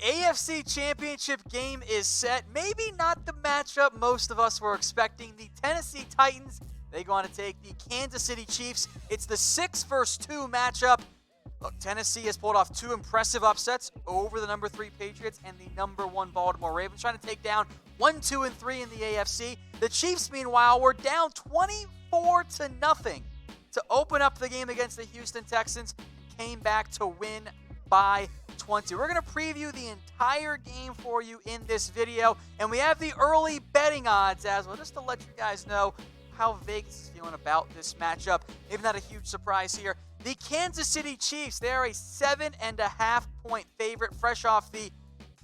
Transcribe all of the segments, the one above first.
AFC Championship game is set. Maybe not the matchup most of us were expecting. The Tennessee Titans, they go on to take the Kansas City Chiefs. It's the 6 versus 2 matchup. Look, Tennessee has pulled off 2 impressive upsets over the number 3 Patriots and the number 1 Baltimore Ravens, trying to take down 1, 2, and 3 in the AFC. The Chiefs, meanwhile, were down 24-0 to open up the game against the Houston Texans and came back to win by 20. We're going to preview the entire game for you in this video, and we have the early betting odds as well, just to let you guys know how Vegas is feeling about this matchup. Maybe not a huge surprise here. The Kansas City Chiefs, they're a 7.5-point favorite, fresh off the,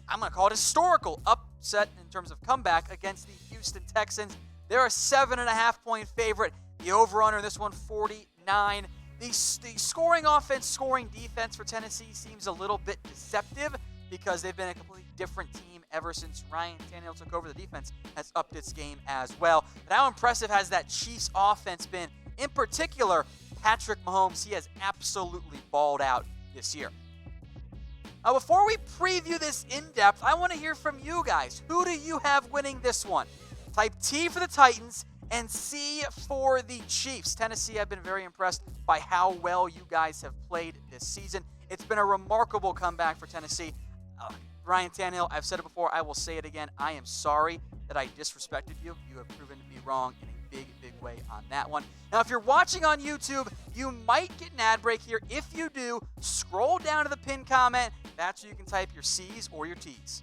I'm going to call it, historical upset in terms of comeback against the Houston Texans. They're a 7.5-point favorite. The over-under in this one, 49. The scoring offense, scoring defense for Tennessee seems a little bit deceptive because they've been a completely different team ever since Ryan Tannehill took over. The defense has upped its game as well. But how impressive has that Chiefs offense been? In particular, Patrick Mahomes, he has absolutely balled out this year. Now, before we preview this in depth, I want to hear from you guys. Who do you have winning this one? Type T for the Titans and C for the Chiefs. Tennessee, I've been very impressed by how well you guys have played this season. It's been a remarkable comeback for Tennessee. Ryan Tannehill, I've said it before, I will say it again. I am sorry that I disrespected you. You have proven to be wrong in a big way on that one. Now, if you're watching on YouTube, you might get an ad break here. If you do, scroll down to the pinned comment. That's where you can type your C's or your T's.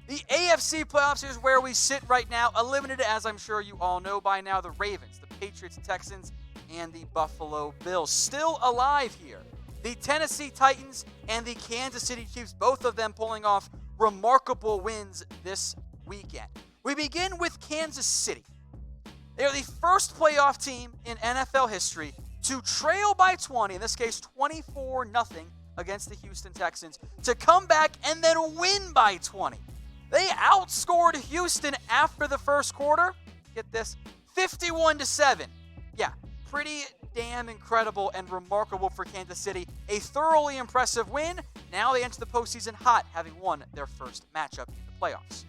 The AFC playoffs is where we sit right now, eliminated, as I'm sure you all know by now, the Ravens, the Patriots, Texans, and the Buffalo Bills. Still alive here, the Tennessee Titans and the Kansas City Chiefs, both of them pulling off remarkable wins this weekend. We begin with Kansas City. They are the first playoff team in NFL history to trail by 20, in this case 24-0 against the Houston Texans, to come back and then win by 20. They outscored Houston after the first quarter, get this, 51-7. Yeah, pretty damn incredible and remarkable for Kansas City. A thoroughly impressive win. Now they enter the postseason hot, having won their first matchup in the playoffs.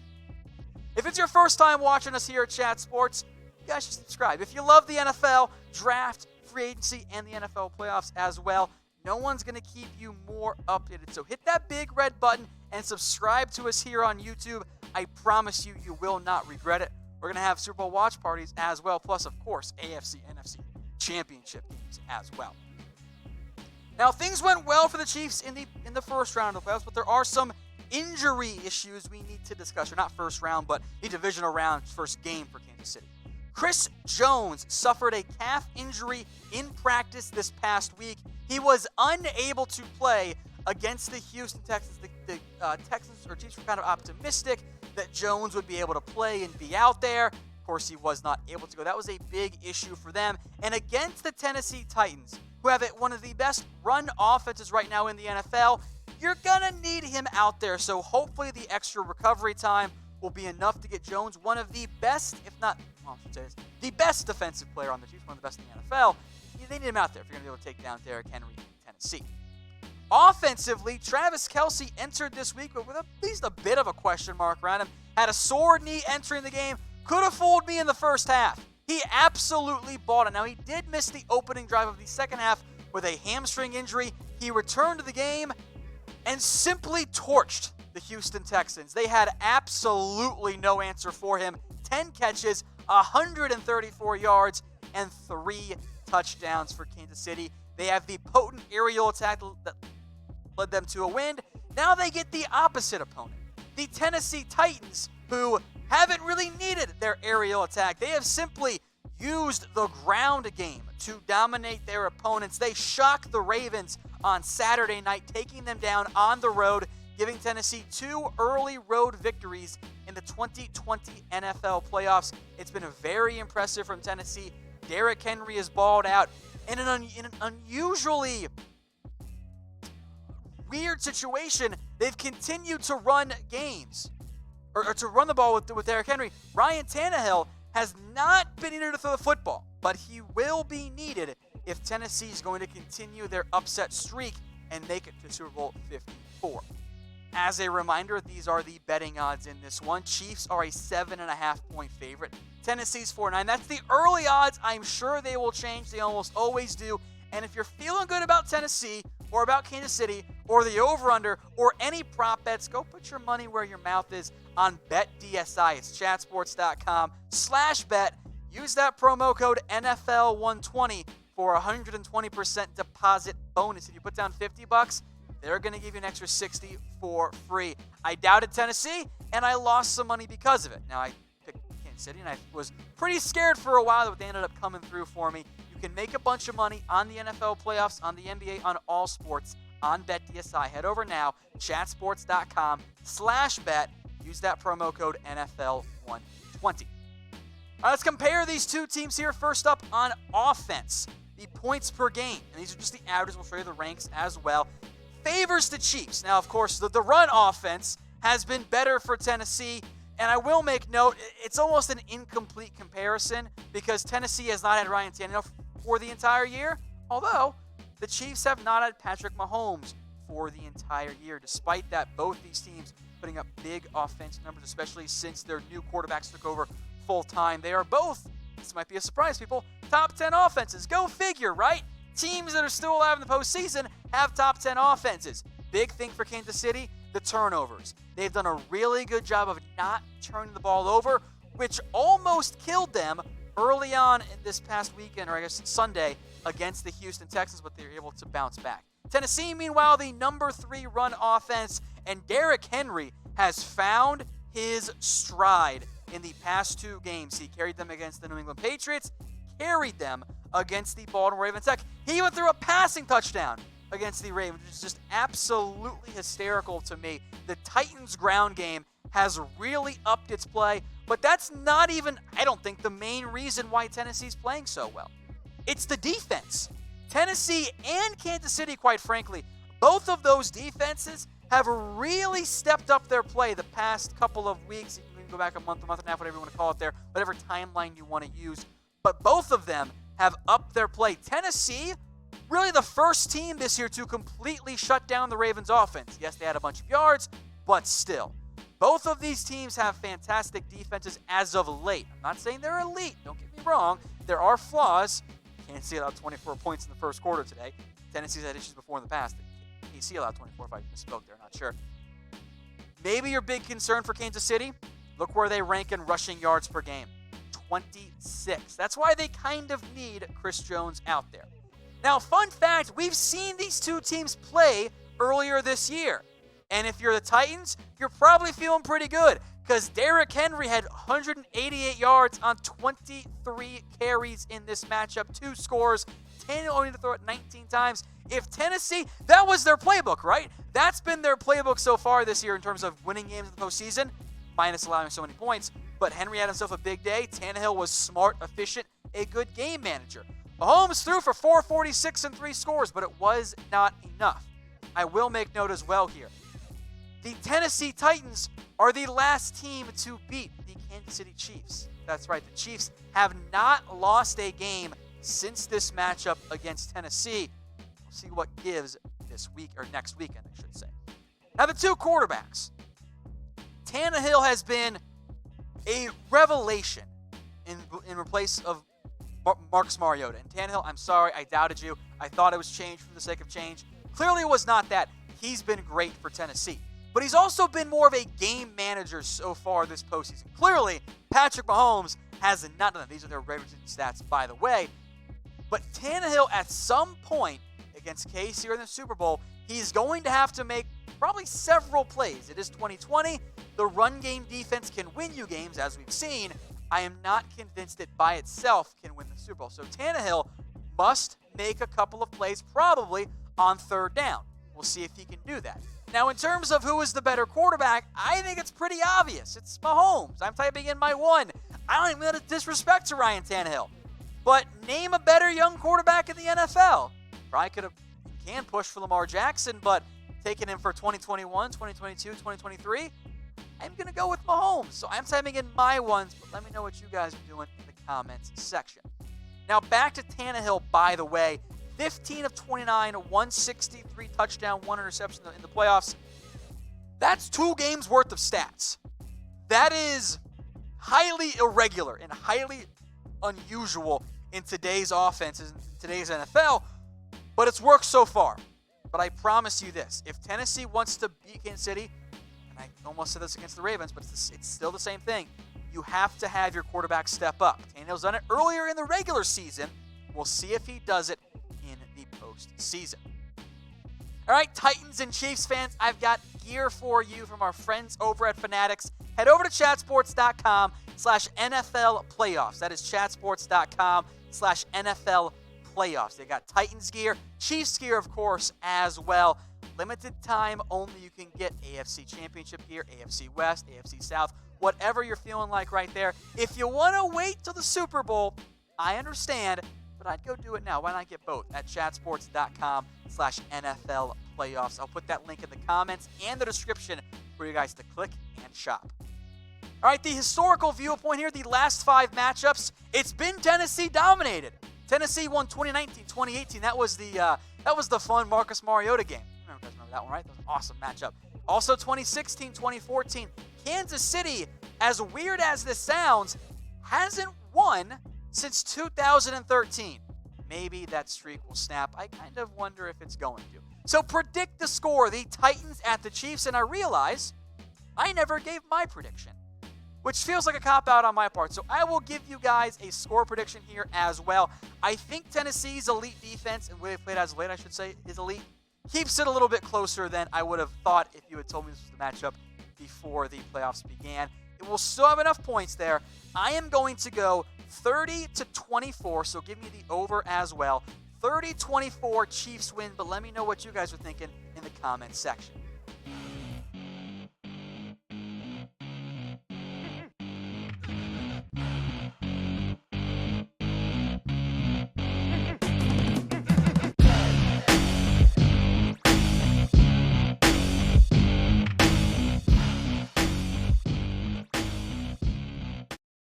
If it's your first time watching us here at Chat Sports, you guys should subscribe. If you love the NFL, draft, free agency, and the NFL playoffs as well, no one's going to keep you more updated. So hit that big red button and subscribe to us here on YouTube. I promise you, you will not regret it. We're going to have Super Bowl watch parties as well, plus, of course, AFC, NFC Championship games as well. Now, things went well for the Chiefs in the first round of the playoffs, but there are some injury issues we need to discuss. Or not first round, but the divisional round, first game for Kansas City. Chris Jones suffered a calf injury in practice this past week. He was unable to play against the Houston Texans. The Texans or Chiefs were kind of optimistic that Jones would be able to play and be out there. Of course, he was not able to go. That was a big issue for them. And against the Tennessee Titans, who have one of the best run offenses right now in the NFL, you're going to need him out there. So hopefully the extra recovery time will be enough to get Jones, one of the best, if not, well, I should say this, the best defensive player on the Chiefs, one of the best in the NFL. They need him out there if you're going to be able to take down Derrick Henry in Tennessee. Offensively, Travis Kelce entered this week with at least a bit of a question mark around him. Had a sore knee entering the game. Could have fooled me in the first half. He absolutely balled it. Now, he did miss the opening drive of the second half with a hamstring injury. He returned to the game and simply torched the Houston Texans. They had absolutely no answer for him. 10 catches, 134 yards, and 3 touchdowns for Kansas City. They have the potent aerial attack that led them to a win. Now they get the opposite opponent, the Tennessee Titans, who haven't really needed their aerial attack. They have simply used the ground game to dominate their opponents. They shocked the Ravens on Saturday night, taking them down on the road, giving Tennessee 2 early road victories in the 2020 NFL playoffs. It's been very impressive from Tennessee. Derrick Henry is balled out. In an unusually weird situation, they've continued to run games, or to run the ball with Derrick Henry. Ryan Tannehill has not been needed to throw the football, but he will be needed if Tennessee is going to continue their upset streak and make it to Super Bowl 54. As a reminder, these are the betting odds in this one. Chiefs are a 7.5-point favorite. Tennessee's 4-9. That's the early odds. I'm sure they will change. They almost always do. And if you're feeling good about Tennessee or about Kansas City or the over-under or any prop bets, go put your money where your mouth is on BetDSI. It's chatsports.com/bet. Use that promo code NFL120 for a 120% deposit bonus. If you put down $50, they're going to give you an extra $60 for free. I doubted Tennessee, and I lost some money because of it. Now, I picked Kansas City, and I was pretty scared for a while, but they ended up coming through for me. You can make a bunch of money on the NFL playoffs, on the NBA, on all sports, on BetDSI. Head over now, chatsports.com/bet. Use that promo code NFL120. All right, let's compare these two teams here. First up on offense, the points per game. And these are just the averages. We'll show you the ranks as well. Favors the Chiefs. Now, of course, the run offense has been better for Tennessee. And I will make note, it's almost an incomplete comparison because Tennessee has not had Ryan Tannehill for the entire year. Although, the Chiefs have not had Patrick Mahomes for the entire year. Despite that, both these teams putting up big offense numbers, especially since their new quarterbacks took over full-time. They are both, this might be a surprise, people, top 10 offenses. Go figure, right? Teams that are still alive in the postseason have top 10 offenses. Big thing for Kansas City, the turnovers. They've done a really good job of not turning the ball over, which almost killed them early on in this past weekend, or I guess Sunday, against the Houston Texans, but they were able to bounce back. Tennessee, meanwhile, the number 3 run offense, and Derrick Henry has found his stride in the past 2 games. He carried them against the New England Patriots, carried them against the Baltimore Ravens. Heck, he even threw a passing touchdown against the Ravens, which is just absolutely hysterical to me. The Titans' ground game has really upped its play, but that's not even, I don't think, the main reason why Tennessee's playing so well. It's the defense. Tennessee and Kansas City, quite frankly, both of those defenses have really stepped up their play the past couple of weeks. You can go back a month and a half, whatever you want to call it there, whatever timeline you want to use. But both of them have upped their play. Tennessee, really the first team this year to completely shut down the Ravens' offense. Yes, they had a bunch of yards, but still. Both of these teams have fantastic defenses as of late. I'm not saying they're elite. Don't get me wrong. There are flaws. Kansas City allowed 24 points in the first quarter today. Tennessee's had issues before in the past. KC allowed 24 if I misspoke there. Not sure. Maybe your big concern for Kansas City, look where they rank in rushing yards per game. 26. That's why they kind of need Chris Jones out there. Now, fun fact, we've seen these two teams play earlier this year. And if you're the Titans, you're probably feeling pretty good because Derrick Henry had 188 yards on 23 carries in this matchup, 2 scores. Tannehill only to throw it 19 times. If Tennessee, that was their playbook, right? That's been their playbook so far this year in terms of winning games in the postseason, minus allowing so many points. But Henry had himself a big day. Tannehill was smart, efficient, a good game manager. Mahomes threw for 446 and 3 scores, but it was not enough. I will make note as well here. The Tennessee Titans are the last team to beat the Kansas City Chiefs. That's right, the Chiefs have not lost a game since this matchup against Tennessee. We'll see what gives this week, or next weekend, I should say. Now, the 2 quarterbacks. Tannehill has been a revelation in replace of Marcus Mariota. And Tannehill, I'm sorry, I doubted you. I thought it was change for the sake of change. Clearly it was not that. He's been great for Tennessee. But he's also been more of a game manager so far this postseason. Clearly, Patrick Mahomes has not done that. These are their regular stats, by the way. But Tannehill, at some point against KC or in the Super Bowl, he's going to have to make probably several plays. It is 2020. The run game defense can win you games, as we've seen. I am not convinced it by itself can win the Super Bowl. So Tannehill must make a couple of plays, probably on 3rd down. We'll see if he can do that. Now, in terms of who is the better quarterback, I think it's pretty obvious. It's Mahomes. I'm typing in my 1. I don't even have disrespect to Ryan Tannehill. But name a better young quarterback in the NFL. Probably can push for Lamar Jackson, but taking him for 2021, 2022, 2023, I'm going to go with Mahomes. So I'm typing in my 1s, but let me know what you guys are doing in the comments section. Now, back to Tannehill, by the way. 15 of 29, 163 touchdown, 1 interception in the playoffs. That's 2 games worth of stats. That is highly irregular and highly unusual in today's offenses, in today's NFL, but it's worked so far. But I promise you this, if Tennessee wants to beat Kansas City, and I almost said this against the Ravens, but it's still the same thing, you have to have your quarterback step up. Tannehill's done it earlier in the regular season. We'll see if he does it in the postseason. All right, Titans and Chiefs fans, I've got gear for you from our friends over at Fanatics. Head over to chatsports.com/NFL playoffs. That is chatsports.com/NFL playoffs. They got Titans gear, Chiefs gear, of course, as well. Limited time only. You can get AFC Championship gear, AFC West, AFC South, whatever you're feeling like right there. If you want to wait till the Super Bowl, I understand, but I'd go do it now. Why not get both at chatsports.com/NFL playoffs? I'll put that link in the comments and the description for you guys to click and shop. All right, the historical viewpoint here, the last 5 matchups, it's been Tennessee dominated. Tennessee won 2019, 2018. That was the fun Marcus Mariota game. You guys remember that one, right? That was an awesome matchup. Also 2016, 2014. Kansas City, as weird as this sounds, hasn't won since 2013. Maybe that streak will snap. I kind of wonder if it's going to. So predict the score, the Titans at the Chiefs, and I realize I never gave my prediction, which feels like a cop-out on my part. So I will give you guys a score prediction here as well. I think Tennessee's elite defense, and the way they played as of late, I should say, is elite, keeps it a little bit closer than I would have thought if you had told me this was the matchup before the playoffs began. It will still have enough points there. I am going to go 30-24, so give me the over as well. 30-24 Chiefs win, but let me know what you guys are thinking in the comments section.